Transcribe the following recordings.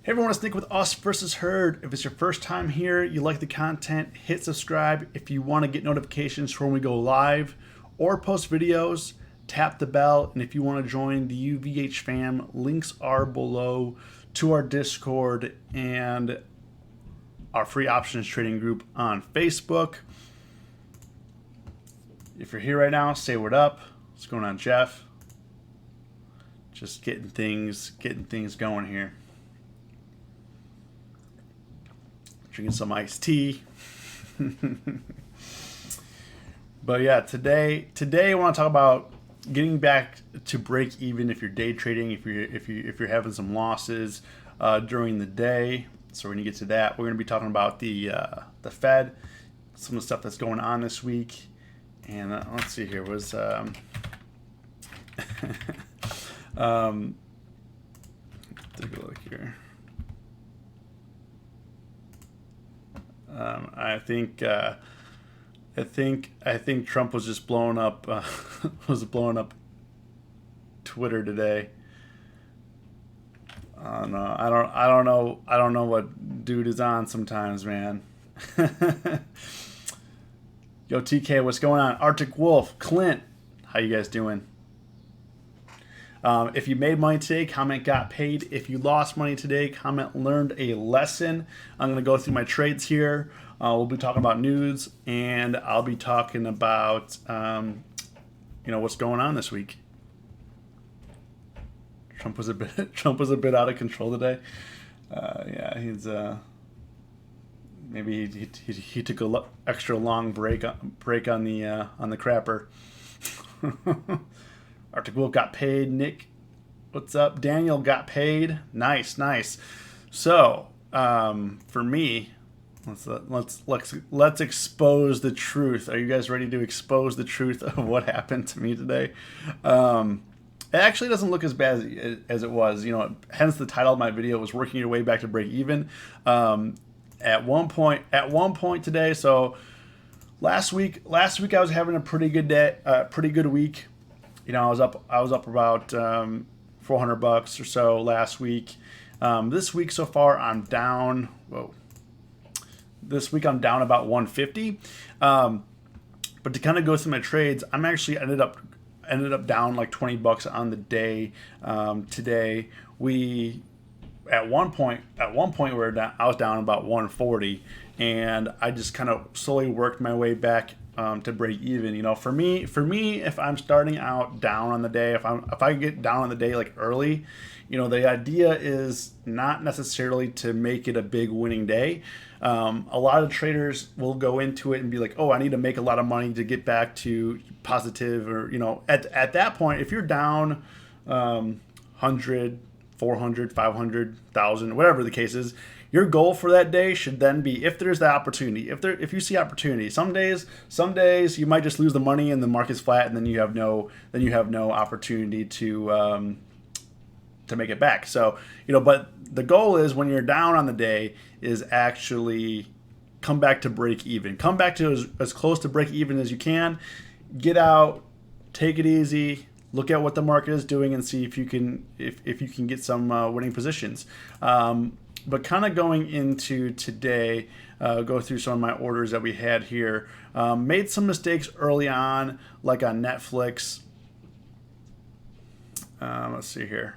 Hey everyone, it's Nick with Us versus Herd. If it's your first time here, you like the content, hit subscribe. If you want to get notifications for when we go live or post videos, tap the bell. And if you want to join the UVH fam, links are below to our Discord and our free options trading group on Facebook. If you're here right now, say what up. What's going on, Jeff? Just getting things going here. Drinking some iced tea. But yeah, today I want to talk about getting back to break even if you're day trading, if you're having some losses during the day. So we're gonna get to that. We're gonna be talking about the Fed, some of the stuff that's going on this week, and let's see here was take a look here. I think Trump was just blowing up Twitter today. I don't know what dude is on sometimes, man. Yo, TK, what's going on? Arctic Wolf, Clint, how you guys doing? If you made money today, comment got paid. If you lost money today, comment learned a lesson. I'm going to go through my trades here. We'll be talking about news, and I'll be talking about what's going on this week. Trump was a bit out of control today. Yeah, he's maybe he took a extra long break on the crapper. Arctic Wolf got paid. Nick, what's up? Daniel got paid. Nice. So for me, let's expose the truth. Are you guys ready to expose the truth of what happened to me today? It actually doesn't look as bad as it was. Hence the title of my video was "Working Your Way Back to Break Even." At one point today. So last week I was having a pretty good day, pretty good week. I was up about $400 or so last week. This week so far I'm down. This week I'm down about 150. But to kind of go through my trades, I'm actually ended up down like $20 on the day. Today at one point I was down about 140, and I just kind of slowly worked my way back to break even. For me, if I'm starting out down on the day, if I get down on the day like early, the idea is not necessarily to make it a big winning day. A lot of traders will go into it and be like, oh, I need to make a lot of money to get back to positive, or at that point, if you're down 100, 400, 500, 1,000, whatever the case is, your goal for that day should then be, if there's the opportunity, if you see opportunity. Some days you might just lose the money and the market's flat, and then you have no opportunity to make it back. So but the goal is, when you're down on the day, is actually come back to break even. Come back to as close to break even as you can. Get out, take it easy. Look at what the market is doing and see if you can get some winning positions. But kind of going into today, go through some of my orders that we had here. Made some mistakes early on, like on Netflix. Let's see here.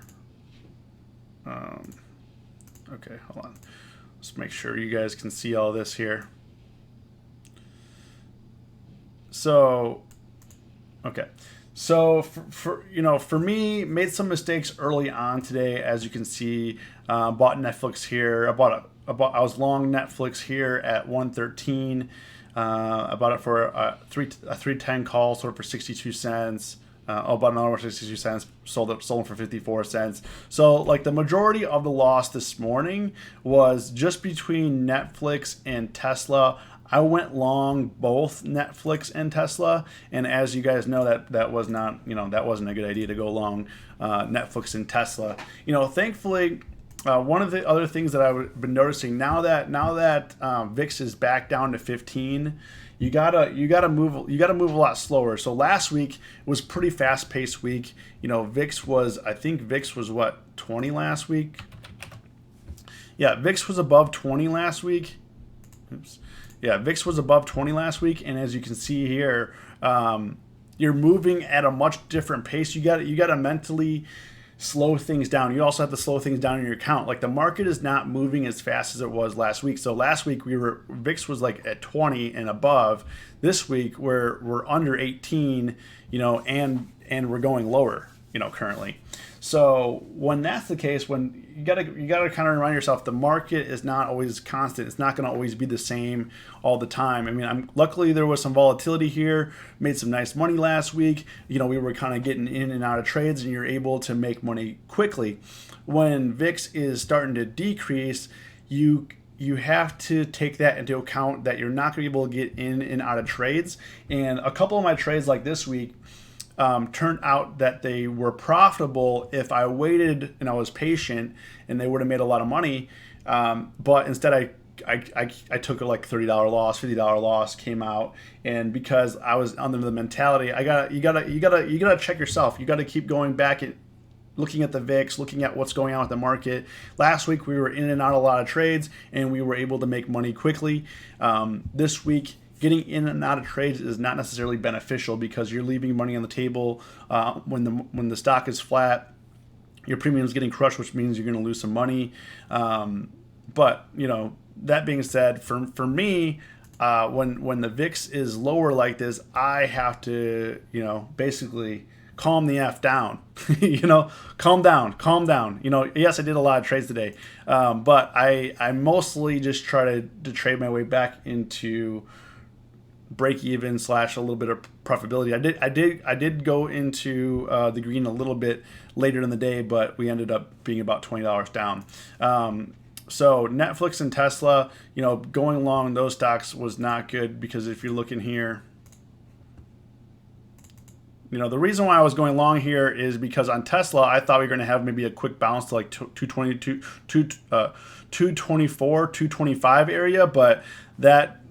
Okay, hold on. Let's make sure you guys can see all this here. So, okay. So for me, made some mistakes early on today, as you can see. Bought Netflix here. I was long Netflix here at 113. I bought it for a 310 call, sold it for 62 cents. Bought another one for 62 cents. Sold it for 54 cents. So like the majority of the loss this morning was just between Netflix and Tesla. I went long both Netflix and Tesla, and as you guys know, that was not, that wasn't a good idea to go long Netflix and Tesla. Thankfully, one of the other things that I've been noticing now that VIX is back down to 15, you gotta move a lot slower. So last week was pretty fast paced week. VIX was what, 20 last week. Yeah, VIX was above 20 last week. Oops. Yeah, VIX was above 20 last week, and as you can see here, you're moving at a much different pace. You got to mentally slow things down. You also have to slow things down in your account. Like the market is not moving as fast as it was last week. So last week VIX was like at 20 and above. This week we're under 18, and we're going lower, currently. So when that's the case, when you gotta kind of remind yourself the market is not always constant. It's not going to always be the same all the time. I mean, luckily there was some volatility here. Made some nice money last week. We were kind of getting in and out of trades, and you're able to make money quickly. When VIX is starting to decrease, you have to take that into account that you're not going to be able to get in and out of trades. And a couple of my trades like this week turned out that they were profitable if I waited and I was patient, and they would have made a lot of money. But instead, I took a like $30 loss, $50 loss, came out, and because I was under the mentality, you gotta check yourself. You got to keep going back and looking at the VIX, looking at what's going on with the market. Last week we were in and out a lot of trades, and we were able to make money quickly. This week, getting in and out of trades is not necessarily beneficial because you're leaving money on the table when the stock is flat. Your premium is getting crushed, which means you're going to lose some money. But that being said, for me, when the VIX is lower like this, I have to basically calm the F down. Calm down. Yes, I did a lot of trades today, but I mostly just try to trade my way back into break even / a little bit of profitability. I did go into the green a little bit later in the day, but we ended up being about $20 down. So Netflix and Tesla, going long those stocks was not good, because if you're looking here, the reason why I was going long here is because on Tesla, I thought we were going to have maybe a quick bounce to like 224, 225 area, but that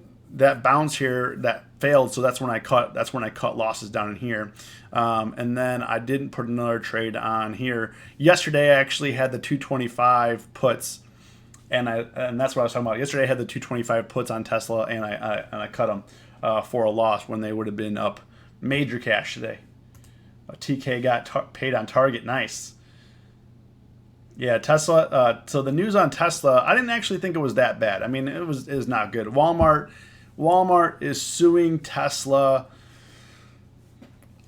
bounce here that failed, so that's when I cut losses down in here, and then I didn't put another trade on here. Yesterday, I actually had the 225 puts, and that's what I was talking about. Yesterday, I had the 225 puts on Tesla, and I cut them for a loss when they would have been up major cash today. TK got paid on target. Nice. Yeah, Tesla. So the news on Tesla, I didn't actually think it was that bad. I mean, it was not good. Walmart is suing Tesla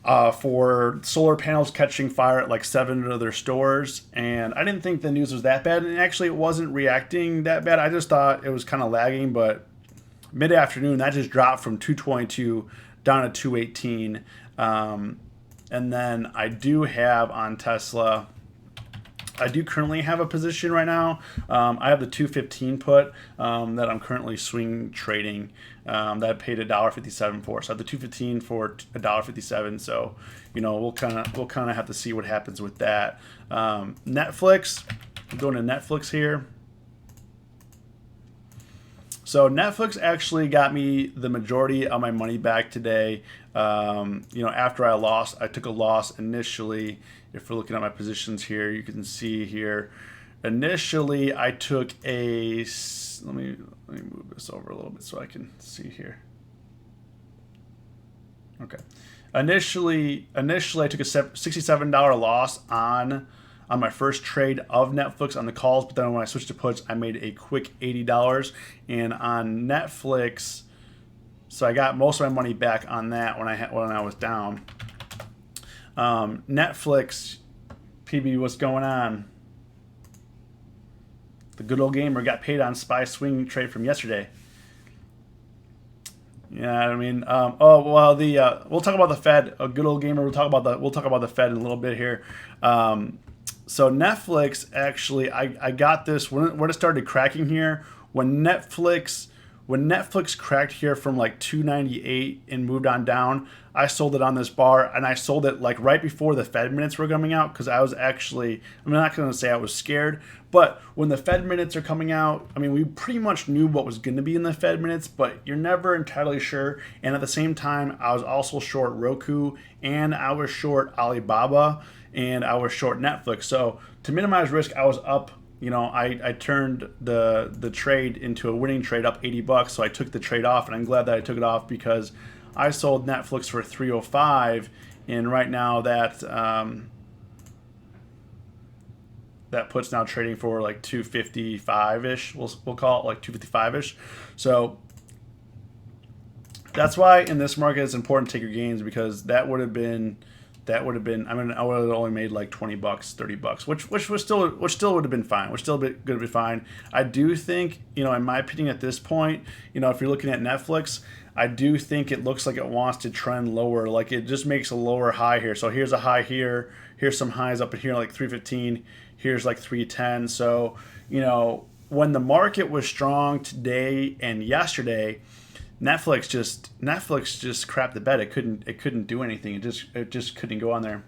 for solar panels catching fire at like 7 of their stores, and I didn't think the news was that bad. And actually, it wasn't reacting that bad. I just thought it was kind of lagging, but mid-afternoon that just dropped from 222 down to 218. And then I do have on Tesla, I do currently have a position right now. I have the 215 put that I'm currently swing trading that I paid $1.57 for. So I have the 215 for $1.57. So we'll kind of have to see what happens with that. Netflix, I'm going to Netflix here. So Netflix actually got me the majority of my money back today. After I took a loss initially. If we're looking at my positions here, you can see here. Initially, I took let me move this over a little bit so I can see here. Okay. Initially I took a $67 loss on my first trade of Netflix on the calls, but then when I switched to puts, I made a quick $80. And on Netflix, so I got most of my money back on that when I was down. Netflix, PB, what's going on? The good old gamer got paid on SPY swing trade from yesterday. Yeah, I mean, we'll talk about the Fed. A good old gamer. We'll talk about the Fed in a little bit here. So Netflix, actually, I got this when it started cracking here. When Netflix cracked here from like 298 and moved on down, I sold it on this bar, and I sold it like right before the Fed minutes were coming out, because I was actually, I'm not going to say I was scared, but when the Fed minutes are coming out, I mean, we pretty much knew what was going to be in the Fed minutes, but you're never entirely sure. And at the same time, I was also short Roku, and I was short Alibaba, and I was short Netflix. So to minimize risk, I was up I turned the trade into a winning trade up $80, so I took the trade off, and I'm glad that I took it off because I sold Netflix for 305, and right now that puts now trading for like 255-ish. We'll call it like 255-ish. So that's why in this market it's important to take your gains, because that would have been I would have only made like $20, $30, which still would have been fine. Which still would have been fine. I do think, in my opinion at this point, if you're looking at Netflix, I do think it looks like it wants to trend lower. Like it just makes a lower high here. So here's a high here. Here's some highs up in here like 315. Here's like 310. So, when the market was strong today and yesterday, Netflix just crapped the bed. It couldn't do anything. It just couldn't go on there.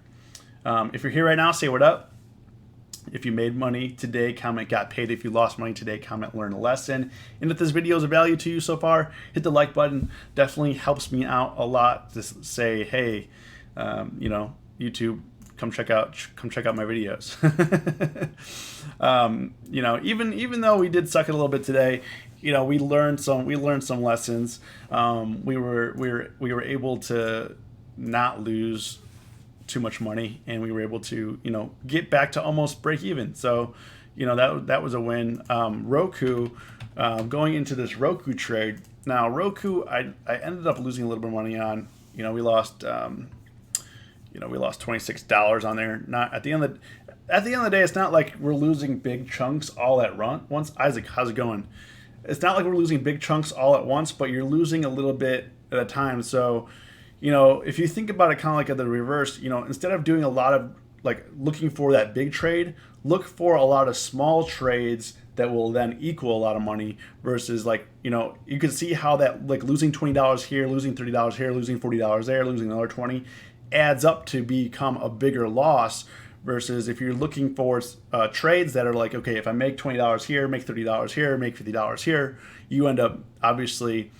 If you're here right now, say what up. If you made money today, comment got paid. If you lost money today, comment learn a lesson. And if this video is of value to you so far, hit the like button. Definitely helps me out a lot to say, hey, YouTube, come check out my videos. Even though we did suck it a little bit today, we learned some lessons. We were able to not lose too much money, and we were able to get back to almost break even. So that was a win. Roku, going into this Roku trade. Now Roku, I ended up losing a little bit of money on. We lost $26 on there. Not at the end of the day, it's not like we're losing big chunks all at once. Isaac, how's it going? It's not like we're losing big chunks all at once, but you're losing a little bit at a time. So, if you think about it kind of like at the reverse, instead of doing a lot of like looking for that big trade, look for a lot of small trades that will then equal a lot of money versus you can see how that like losing $20 here, losing $30 here, losing $40 there, losing another 20 adds up to become a bigger loss. Versus if you're looking for trades that are like, okay, if I make $20 here, make $30 here, make $50 here, you end up obviously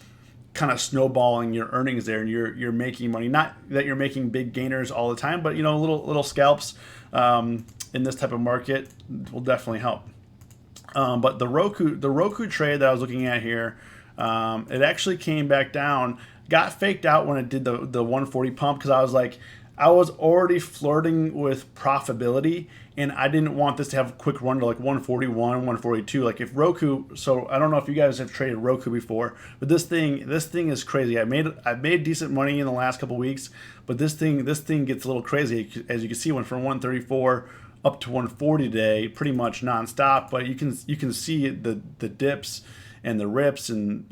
kind of snowballing your earnings there, and you're making money. Not that you're making big gainers all the time, but little scalps in this type of market will definitely help. But the Roku trade that I was looking at here, it actually came back down, got faked out when it did the 140 pump, because I was already flirting with profitability, and I didn't want this to have a quick run to like 141, 142. Like if Roku, so I don't know if you guys have traded Roku before, but this thing is crazy. I made decent money in the last couple weeks, but this thing gets a little crazy. As you can see, went from 134 up to 140 today, pretty much nonstop. But you can see the dips and the rips, and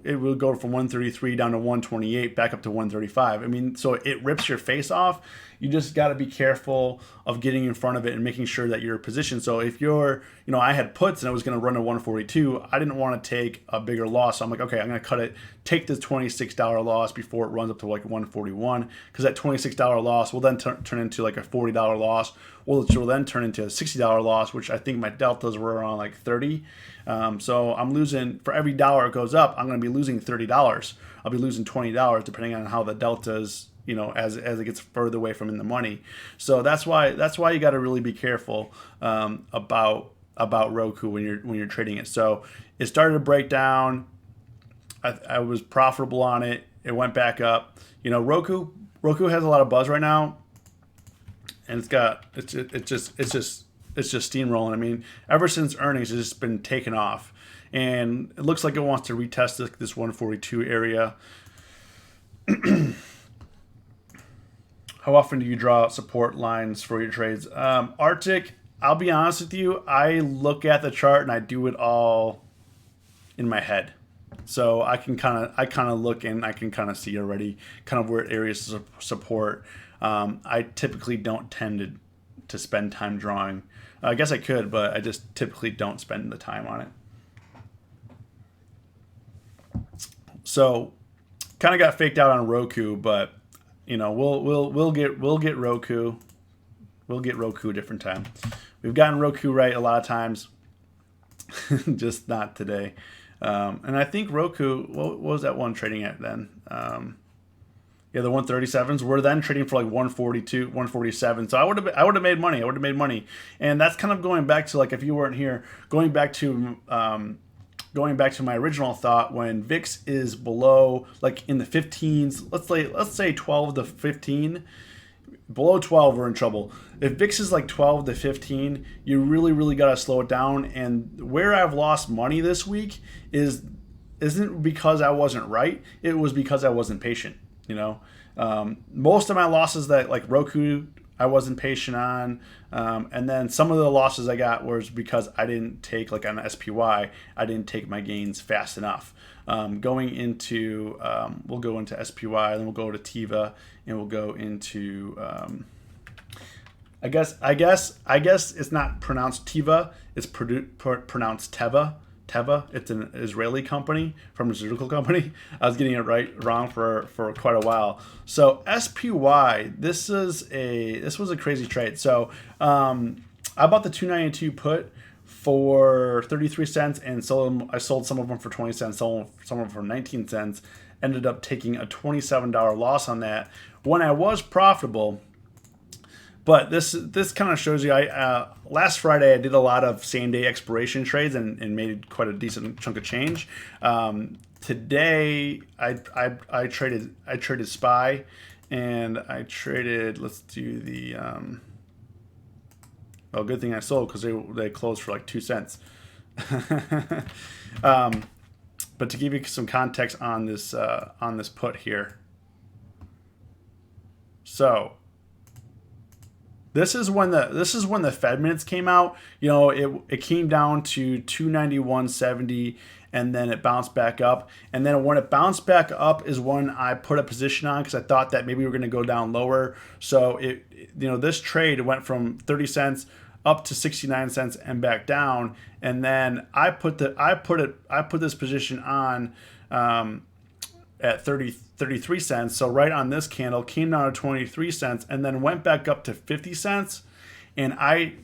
it will go from 133 down to 128, back up to 135. I mean, so it rips your face off. You just got to be careful of getting in front of it and making sure that you're positioned. So if you're, I had puts and I was going to run to 142, I didn't want to take a bigger loss. So I'm like, okay, I'm going to cut it, take this $26 loss before it runs up to like 141, because that $26 loss will then turn into like a $40 loss, which will then turn into a $60 loss, which I think my deltas were around like 30. So I'm losing, for every dollar it goes up, I'm going to be losing $30. I'll be losing $20 depending on how the deltas, as it gets further away from in the money. So that's why you got to really be careful about Roku when you're trading it. So it started to break down. I was profitable on it. It went back up. Roku has a lot of buzz right now, and it's just steamrolling. I mean, ever since earnings, it's just been taken off, and it looks like it wants to retest this 142 area. How often do you draw out support lines for your trades? Arctic, I'll be honest with you, I look at the chart and I do it all in my head. So I kind of look and I can kind of see already kind of where areas of support. I typically don't tend to spend time drawing. I guess I could, but I just typically don't spend the time on it. So kind of got faked out on Roku, but we'll get Roku. We'll get Roku a different time. We've gotten Roku right a lot of times, just not today. And I think Roku, what was that one trading at then? Yeah, the 137s were then trading for like 142, 147. So I would have made money. I would have made money. And that's kind of going back to, like, if you weren't here, going back to my original thought, when VIX is below, like in the 15s, let's say 12 to 15. Below 12, we're in trouble. If VIX is like 12 to 15, you really, really got to slow it down. And where I've lost money this week isn't because I wasn't right. It was because I wasn't patient. Most of my losses, that like Roku, I wasn't patient on, and then some of the losses I got was because I didn't take, like on SPY, I didn't take my gains fast enough. Going into, we'll go into SPY, then we'll go to Teva, and we'll go into, I guess it's not pronounced Teva, it's pronounced Teva. Teva. It's an Israeli company, pharmaceutical company. I was getting it wrong for quite a while. So SPY, this was a crazy trade. So I bought the 292 put for 33 cents and I sold some of them for 20 cents, sold some of them for 19 cents. Ended up taking a $27 loss on that when I was profitable. But this kind of shows you. Last Friday I did a lot of same day expiration trades and made quite a decent chunk of change. Today I traded SPY, and I traded. Let's do the. Well, good thing I sold because they closed for like 2 cents. But to give you some context on this put here, so. This is when the Fed minutes came out. It came down to 291.70, and then it bounced back up. And then when it bounced back up is when I put a position on, because I thought that maybe we were going to go down lower. So this trade went from 30 cents up to 69 cents and back down. And then I put this position on at 33 cents. So right on this candle, came down to 23 cents and then went back up to 50 cents. And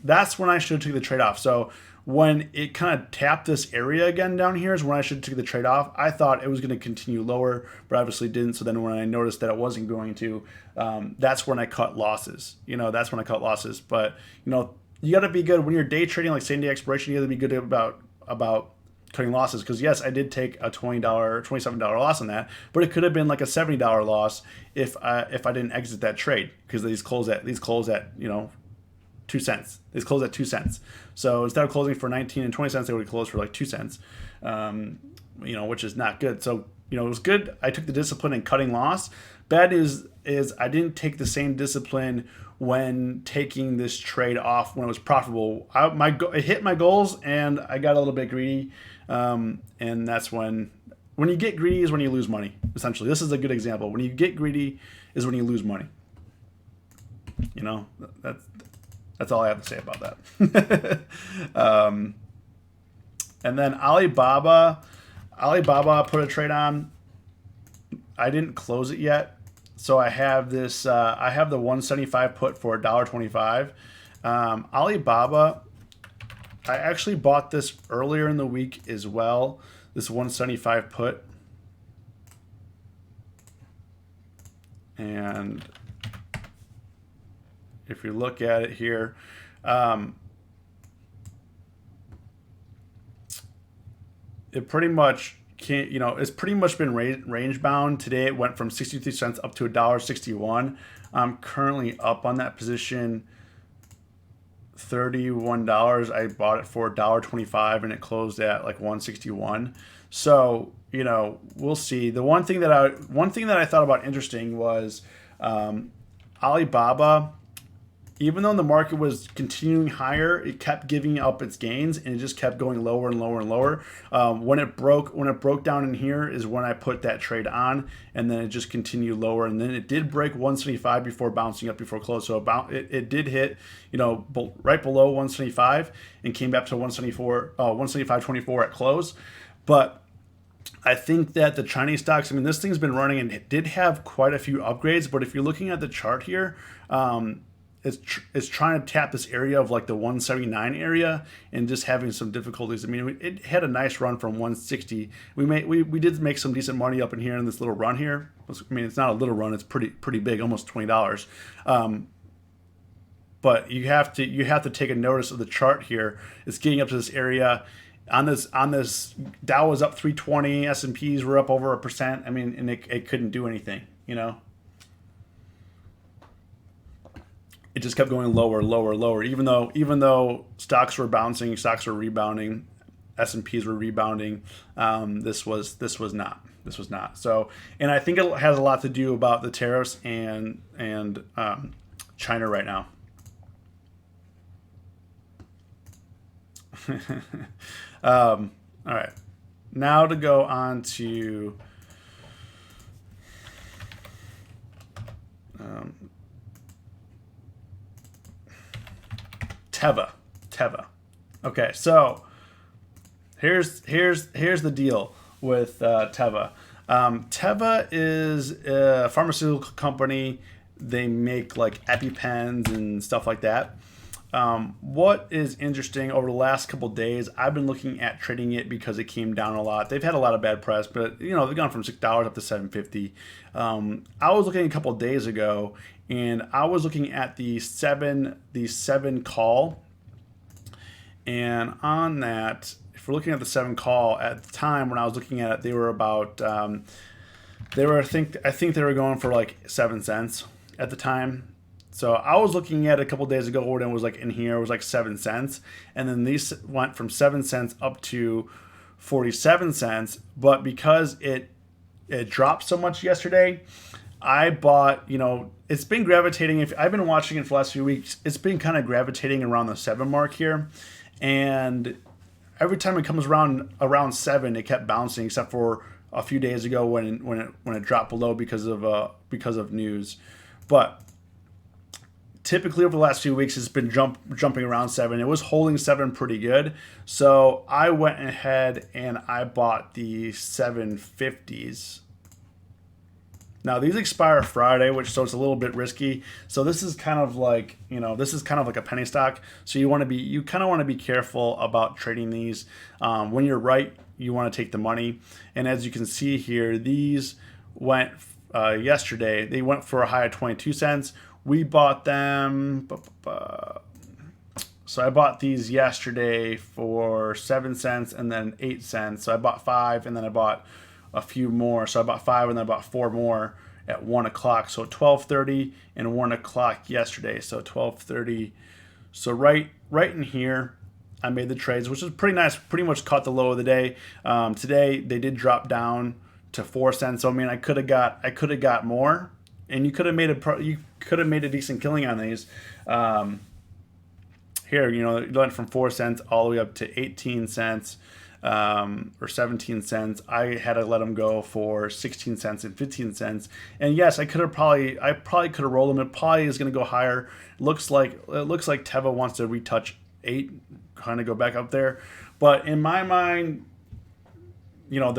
that's when I should have taken the trade off. So when it kind of tapped this area again down here is when I should have taken the trade off. I thought it was going to continue lower, but obviously didn't. So then when I noticed that it wasn't going to, that's when I cut losses. But you got to be good when you're day trading, like same day expiration. You got to be good about cutting losses, because yes, I did take a $27 loss on that, but it could have been like a $70 loss if I didn't exit that trade, because these close at 2 cents. These close at 2 cents. So instead of closing for 19 and 20 cents, they would close for like 2 cents, which is not good. So it was good. I took the discipline in cutting loss. Bad news is I didn't take the same discipline when taking this trade off when it was profitable. It hit my goals and I got a little bit greedy. And that's when you get greedy is when you lose money. Essentially, this is a good example. When you get greedy is when you lose money. That's all I have to say about that. And then Alibaba put a trade on. I didn't close it yet, so I have this. I have the 175 put for $1.25. Alibaba, I actually bought this earlier in the week as well. This 175 put, and if you look at it here, it pretty much can't. It's pretty much been range bound. Today it went from 63 cents up to $1.61. I'm currently up on that position $31. I bought it for $1.25 and it closed at like 161. So we'll see. The one thing that I thought about interesting was Alibaba. Even though the market was continuing higher, it kept giving up its gains and it just kept going lower and lower and lower. When it broke down in here is when I put that trade on, and then it just continued lower. And then it did break 175 before bouncing up before close. So it did hit, right below 175 and came back to 175.24 at close. But I think that the Chinese stocks, this thing's been running and it did have quite a few upgrades. But if you're looking at the chart here, is trying to tap this area of like the 179 area and just having some difficulties. I mean, it had a nice run from 160. We did make some decent money up in here in this little run here. I mean, it's not a little run; it's pretty big, almost $20. But you have to take a notice of the chart here. It's getting up to this area. On this Dow was up 320, S&Ps were up over 1%. I mean, and it couldn't do anything, you know. It just kept going lower, lower, lower. Even though stocks were bouncing, stocks were rebounding, S&Ps were rebounding. This was not. This was not. So, and I think it has a lot to do about the tariffs and China right now. All right, now to go on to Teva. Okay, so here's the deal with Teva. Teva is a pharmaceutical company. They make like EpiPens and stuff like that. What is interesting over the last couple of days, I've been looking at trading it because it came down a lot. They've had a lot of bad press, but you know, they've gone from $6 up to $7.50. I was looking a couple of days ago, and I was looking at the seven call, and on that, if we're looking at the 7 call at the time when I was looking at it, they were about I think they were going for like 7 cents at the time. So I was looking at it a couple days ago when it was like in here, it was like 7 cents. And then these went from 7 cents up to 47 cents. But because it dropped so much yesterday, I bought, you know, it's been gravitating. If I've been watching it for the last few weeks, it's been kind of gravitating around the 7 mark here. And every time it comes around 7, it kept bouncing, except for a few days ago when it dropped below because of news. But typically over the last few weeks, it's been jumping around 7. It was holding 7 pretty good. So I went ahead and I bought the 750s. Now these expire Friday, so it's a little bit risky. So this is kind of like, you know, this is kind of like a penny stock. So you kind of want to be careful about trading these. When you're right, you want to take the money. And as you can see here, these went yesterday. They went for a high of 22 cents. We bought them, so I bought these yesterday for 7 cents and then 8 cents. So I bought 5 and then I bought a few more. So I bought 5 and then I bought 4 more at 1 o'clock. So 12:30 and 1 o'clock yesterday. So 12:30. So right in here, I made the trades, which is pretty nice. Pretty much caught the low of the day. Today they did drop down to 4 cents. So I mean, I could have got more. And you could have made a decent killing on these. Here, you know, it went from 4 cents all the way up to 18 cents or 17 cents. I had to let them go for 16 cents and 15 cents. And yes, I probably could have rolled them. It probably is going to go higher. It looks like Teva wants to retouch 8, kind of go back up there. But in my mind, you know,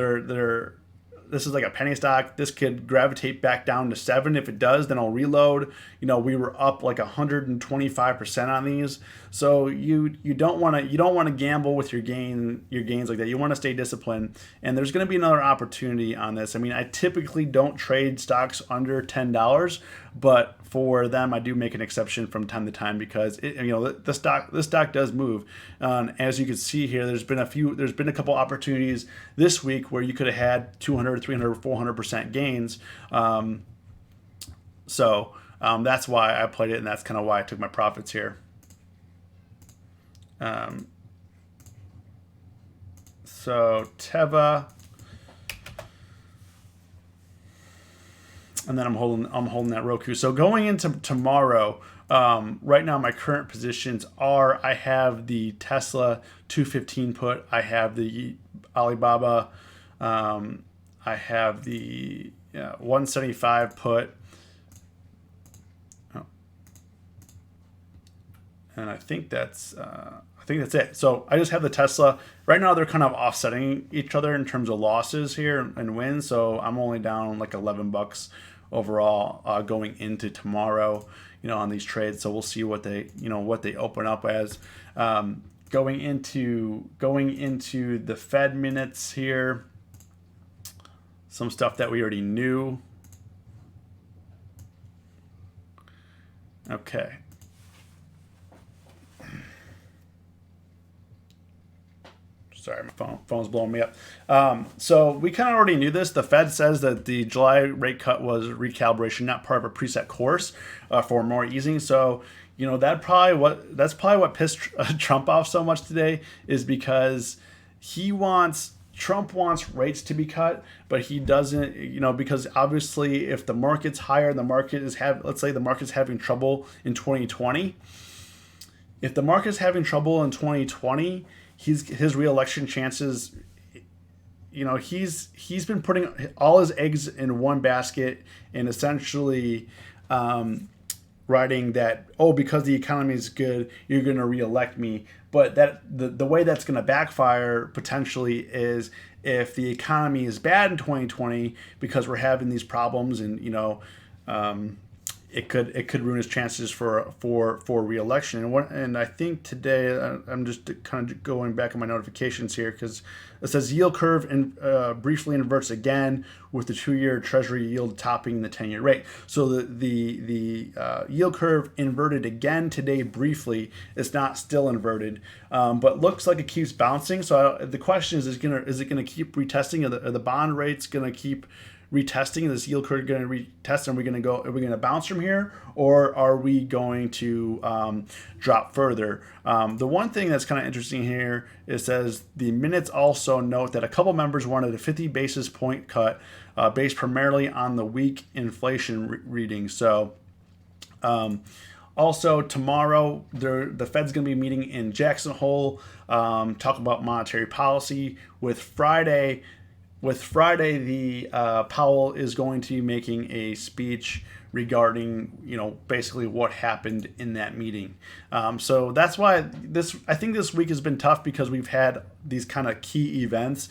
this is like a penny stock. This could gravitate back down to 7. If it does, then I'll reload. You know, we were up like 125% on these. So you don't want to gamble with your gains like that. You want to stay disciplined. And there's going to be another opportunity on this. I mean, I typically don't trade stocks under $10, but for them, I do make an exception from time to time because this stock does move. As you can see here, there's been a couple opportunities this week where you could have had 200, 300, 400% gains. So that's why I played it, and that's kind of why I took my profits here. So Teva. And then I'm holding that Roku. So going into tomorrow, right now my current positions are: I have the Tesla 215 put, I have the Alibaba, I have the 175 put, and I think that's it. So I just have the Tesla. Right now they're kind of offsetting each other in terms of losses here and wins. So I'm only down like $11 overall going into tomorrow. on these trades. So we'll see what they open up as. Going into the Fed minutes here, some stuff that we already knew. Okay. Sorry, my phone's blowing me up. So we kind of already knew this. The Fed says that the July rate cut was recalibration, not part of a preset course for more easing. So that's probably what pissed Trump off so much today, is because Trump wants rates to be cut, but he doesn't, because obviously if the market's higher, let's say the market's having trouble in 2020. If the market's having trouble in 2020, his reelection chances, he's been putting all his eggs in one basket and essentially writing that, because the economy is good, you're going to reelect me. But that the way that's going to backfire potentially is if the economy is bad in 2020 because we're having these problems, and it could ruin his chances for re-election. And I think today, I'm just kind of going back on my notifications here, because it says yield curve briefly inverts again, with the 2-year Treasury yield topping the 10-year rate. So the yield curve inverted again today briefly. It's not still inverted, but looks like it keeps bouncing. So the question is it going to keep retesting? Are the bond rates going to keep retesting? This yield curve going to retest, and are we going to bounce from here, or are we going to drop further? The one thing that's kind of interesting here, it says the minutes also note that a couple members wanted a 50 basis point cut based primarily on the weak inflation reading. So also tomorrow, the Fed's going to be meeting in Jackson Hole, talk about monetary policy. With Friday, the Powell is going to be making a speech regarding, basically what happened in that meeting. So that's why I think this week has been tough, because we've had these kind of key events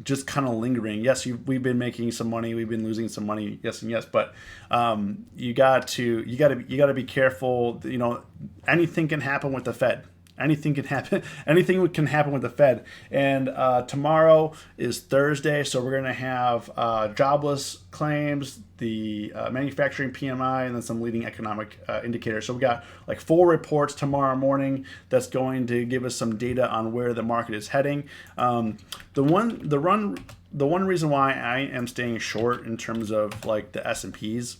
just kind of lingering. Yes, we've been making some money, we've been losing some money, yes and yes, but you got to be careful. Anything can happen with the Fed. Anything can happen. Anything can happen with the Fed. And tomorrow is Thursday, so we're going to have jobless claims, the manufacturing PMI, and then some leading economic indicators. So we got like 4 reports tomorrow morning that's going to give us some data on where the market is heading. The one reason why I am staying short in terms of like the S&Ps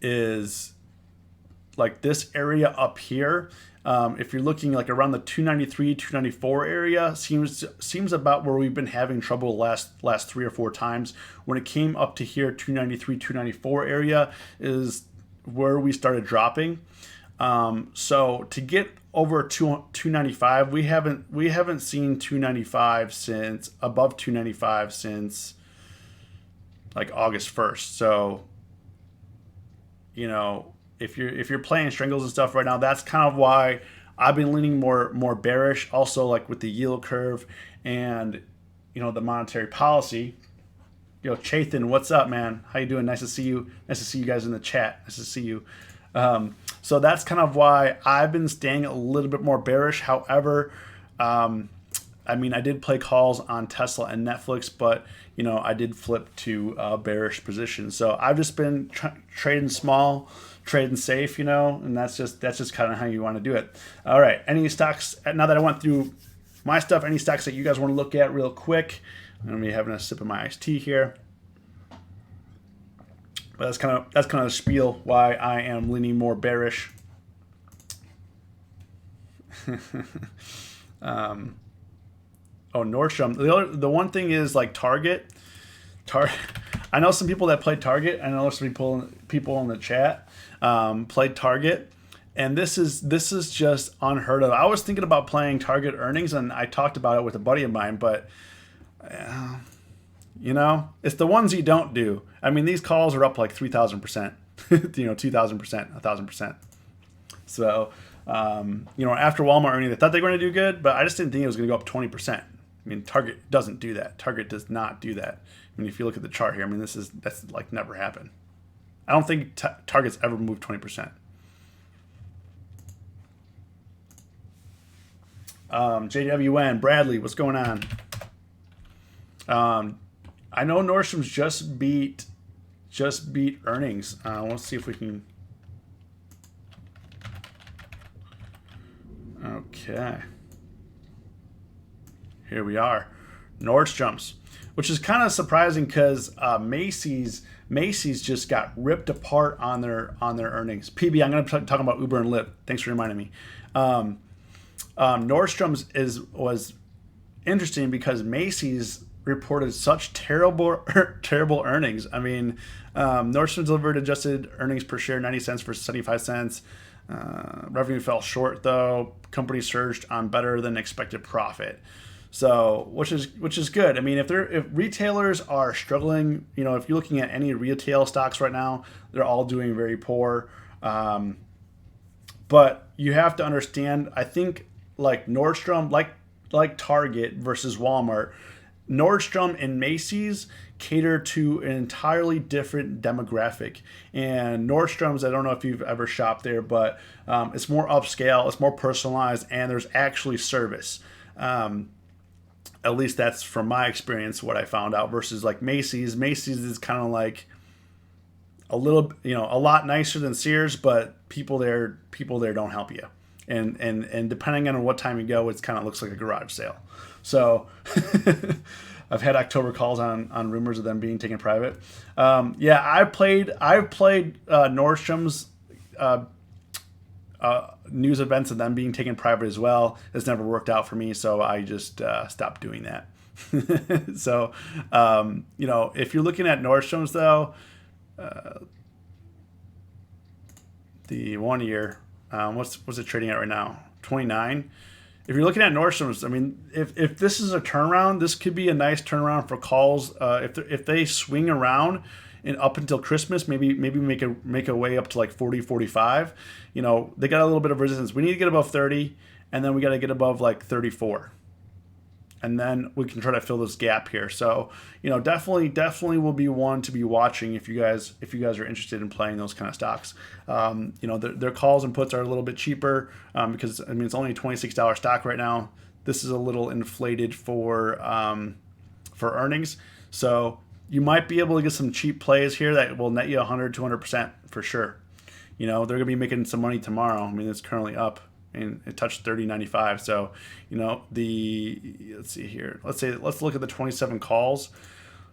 is like this area up here. If you're looking like around the 293, 294 area, seems about where we've been having trouble last 3 or 4 times. When it came up to here, 293, 294 area is where we started dropping. So to get over 295, we haven't seen 295 since above 295 since like August 1st. So if you're playing strangles and stuff right now, that's kind of why I've been leaning more bearish. Also, like with the yield curve and the monetary policy. Chathan, what's up, man? How you doing? Nice to see you. Nice to see you guys in the chat. Nice to see you. So that's kind of why I've been staying a little bit more bearish. However, I did play calls on Tesla and Netflix, but I did flip to bearish positions. So I've just been trading small, trading safe, and that's just kind of how you want to do it. All right, any stocks, now that I went through my stuff, any stocks that you guys want to look at real quick? I'm going to be having a sip of my iced tea here. But that's kind of the spiel why I am leaning more bearish. Nordstrom. The one thing is like Target. I know some people that play Target. I know some people in the chat played Target, and this is just unheard of. I was thinking about playing Target earnings, and I talked about it with a buddy of mine, but it's the ones you don't do. These calls are up like 3,000%, 2,000%, 1,000%. So after Walmart earning, they thought they were going to do good, but I just didn't think it was going to go up 20%. Target doesn't do that. Target does not do that. If you look at the chart here, that's like never happened. I don't think Target's ever moved 20%. JWN, Bradley, what's going on? I know Nordstrom's just beat earnings. Let's see if we can. Okay. Here we are. Nordstrom's, which is kind of surprising because Macy's just got ripped apart on their earnings. PB, I'm going to talk about Uber and Lyft. Thanks for reminding me. Nordstrom's was interesting because Macy's reported such terrible earnings. I mean, Nordstrom delivered adjusted earnings per share 90 cents versus 75 cents. Revenue fell short though. Company surged on better than expected profit. So, which is good. I mean, if retailers are struggling, if you're looking at any retail stocks right now, they're all doing very poor. But you have to understand, I think like Nordstrom, like Target versus Walmart, Nordstrom and Macy's cater to an entirely different demographic. And Nordstrom's, I don't know if you've ever shopped there, but it's more upscale, it's more personalized, and there's actually service. At least that's from my experience what I found out versus like Macy's. Macy's is kind of like a lot nicer than Sears, but people there don't help you. And depending on what time you go, it kind of looks like a garage sale. So I've had October calls on rumors of them being taken private. I've played Nordstrom's news events of them being taken private as well. It's never worked out for me, so I just stopped doing that. So if you're looking at Nordstrom's though, the 1 year, what's it trading at right now? 29. If you're looking at Nordstrom's, I mean, if this is a turnaround, this could be a nice turnaround for calls. If they swing around and up until Christmas, maybe make a way up to like 40, 45. They got a little bit of resistance. We need to get above 30, and then we got to get above like 34. And then we can try to fill this gap here. So, definitely will be one to be watching if you guys are interested in playing those kind of stocks. Their calls and puts are a little bit cheaper because it's only a $26 stock right now. This is a little inflated for earnings. So you might be able to get some cheap plays here that will net you 100, 200% for sure. They're going to be making some money tomorrow. I mean, it's currently up. And it touched 30.95. So, let's see here. Let's look at the 27 calls.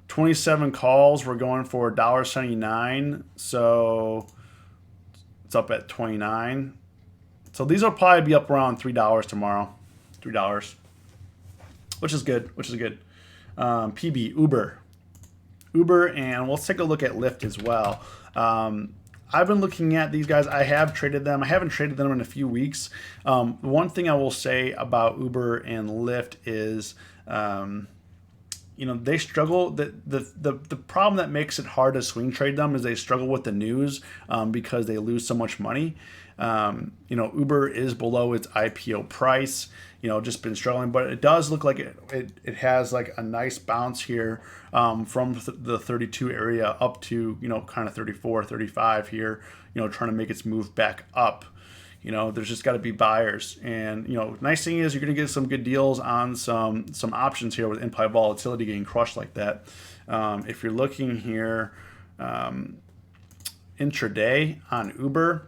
27 calls, we're going for $1.79. So it's up at 29. So these will probably be up around $3 tomorrow. $3, which is good. PB, Uber, and let's take a look at Lyft as well. I've been looking at these guys. I have traded them. I haven't traded them in a few weeks. One thing I will say about Uber and Lyft is, they struggle. The problem that makes it hard to swing trade them is they struggle with the news because they lose so much money. Uber is below its IPO price. Just been struggling, but it does look like it has like a nice bounce here from the 32 area up to kind of 34, 35 here. Trying to make its move back up. There's just got to be buyers, and nice thing is you're going to get some good deals on some options here with implied volatility getting crushed like that. If you're looking here intraday on Uber.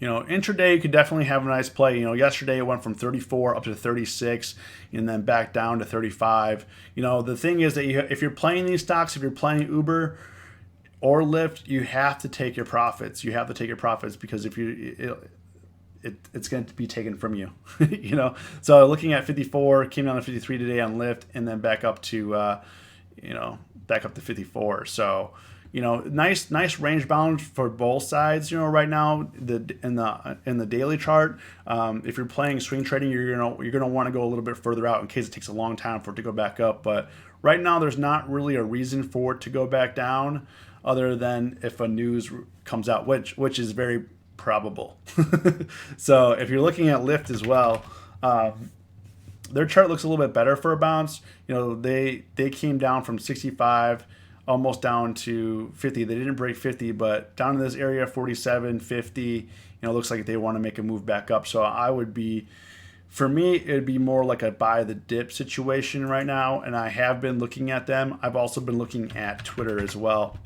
Intraday you could definitely have a nice play. Yesterday it went from 34 up to 36 and then back down to 35. The thing is that if you're playing these stocks, if you're playing Uber or Lyft, you have to take your profits. You have to take your profits because if it's going to be taken from you. So looking at 54, came down to 53 today on Lyft and then back up to 54. So nice range bound for both sides. Right now, in the daily chart, if you're playing swing trading, you're gonna want to go a little bit further out in case it takes a long time for it to go back up. But right now, there's not really a reason for it to go back down, other than if a news comes out, which is very probable. So if you're looking at Lyft as well. Their chart looks a little bit better for a bounce. They came down from 65 almost down to 50. They didn't break 50, but down in this area, 47, 50, looks like they want to make a move back up. So I would be, for me, it'd be more like a buy the dip situation right now. And I have been looking at them. I've also been looking at Twitter as well.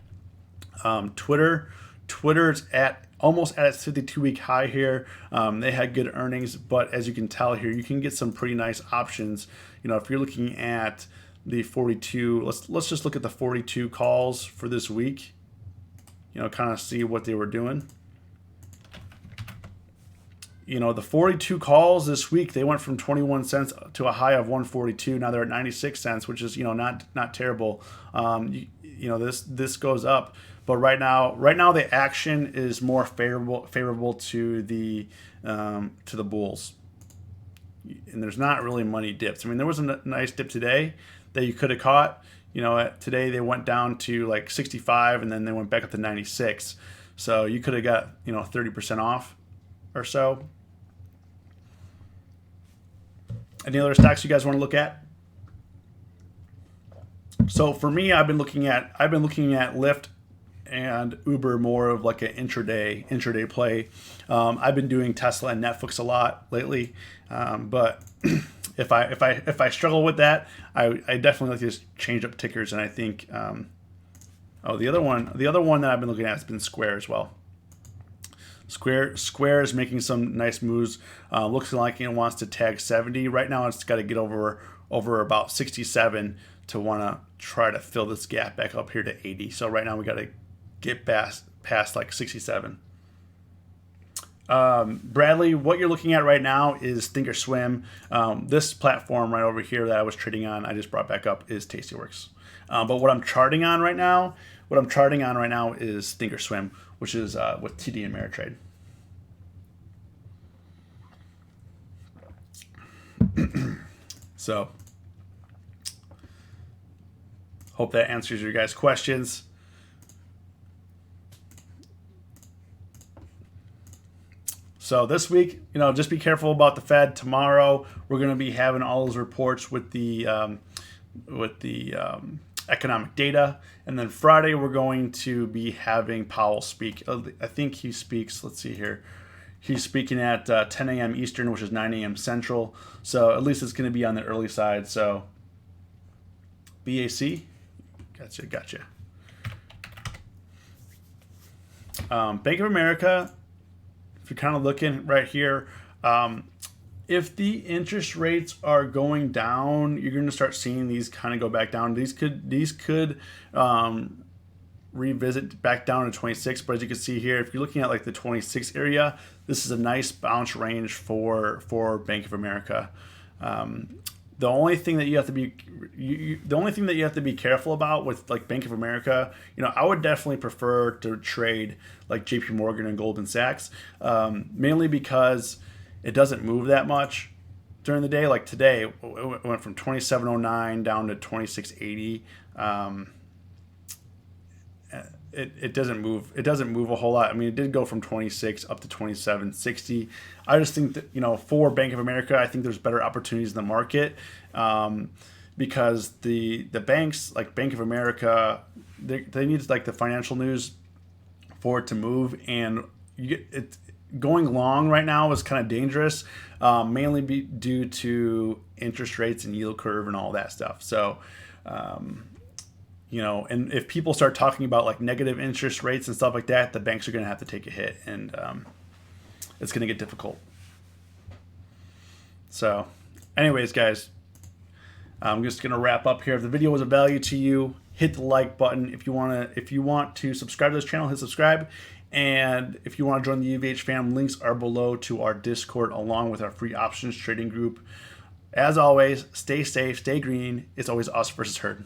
Twitter's at almost at its 52-week high here. They had good earnings, but as you can tell here, you can get some pretty nice options. If you're looking at the 42, let's just look at the 42 calls for this week. Kind of see what they were doing. The 42 calls this week, they went from 21 cents to a high of 142. Now they're at 96 cents, which is not terrible. This goes up, but right now the action is more favorable to the bulls, and there's not really money dips. I mean, there was a nice dip today that you could have caught. Today they went down to like 65, and then they went back up to 96. So you could have got 30% off or so. Any other stocks you guys want to look at? So for me, I've been looking at Lyft and Uber more of like an intraday play. I've been doing Tesla and Netflix a lot lately, but if I struggle with that, I definitely like to just change up tickers. And I think the other one that I've been looking at has been Square as well. Square is making some nice moves. Looks like it wants to tag 70 right now. It's got to get over about 67 to want to try to fill this gap back up here to 80. So right now we got to get past like 67. Bradley, what you're looking at right now is Thinkorswim. This platform right over here that I was trading on, I just brought back up, is Tastyworks. But what I'm charting on right now is Thinkorswim, which is with TD Ameritrade. So, hope that answers your guys' questions. So this week, just be careful about the Fed. Tomorrow, we're going to be having all those reports with the economic data, and then Friday we're going to be having Powell speak. I think he speaks. Let's see here. He's speaking at 10 a.m. Eastern, which is 9 a.m. Central. So at least it's going to be on the early side. So BAC, gotcha. Bank of America. If you're kind of looking right here, if the interest rates are going down, you're going to start seeing these kind of go back down. These could revisit back down to 26, but as you can see here, if you're looking at like the 26 area, this is a nice bounce range for Bank of America. The only thing that you have to be careful about with like Bank of America, I would definitely prefer to trade like JP Morgan and Goldman Sachs, mainly because it doesn't move that much during the day. Like today, it went from 27.09 down to 26.80. It doesn't move. It doesn't move a whole lot. I mean, it did go from 26 up to 27.60. I just think that for Bank of America, I think there's better opportunities in the market, because the banks like Bank of America, they need like the financial news for it to move, and going long right now is kind of dangerous, mainly due to interest rates and yield curve and all that stuff. So. And if people start talking about like negative interest rates and stuff like that, the banks are going to have to take a hit, and it's going to get difficult. So anyways, guys, I'm just going to wrap up here. If the video was of value to you, hit the like button. If you want to subscribe to this channel, hit subscribe. And if you want to join the UVH fam, links are below to our Discord along with our free options trading group. As always, stay safe, stay green. It's always us versus herd.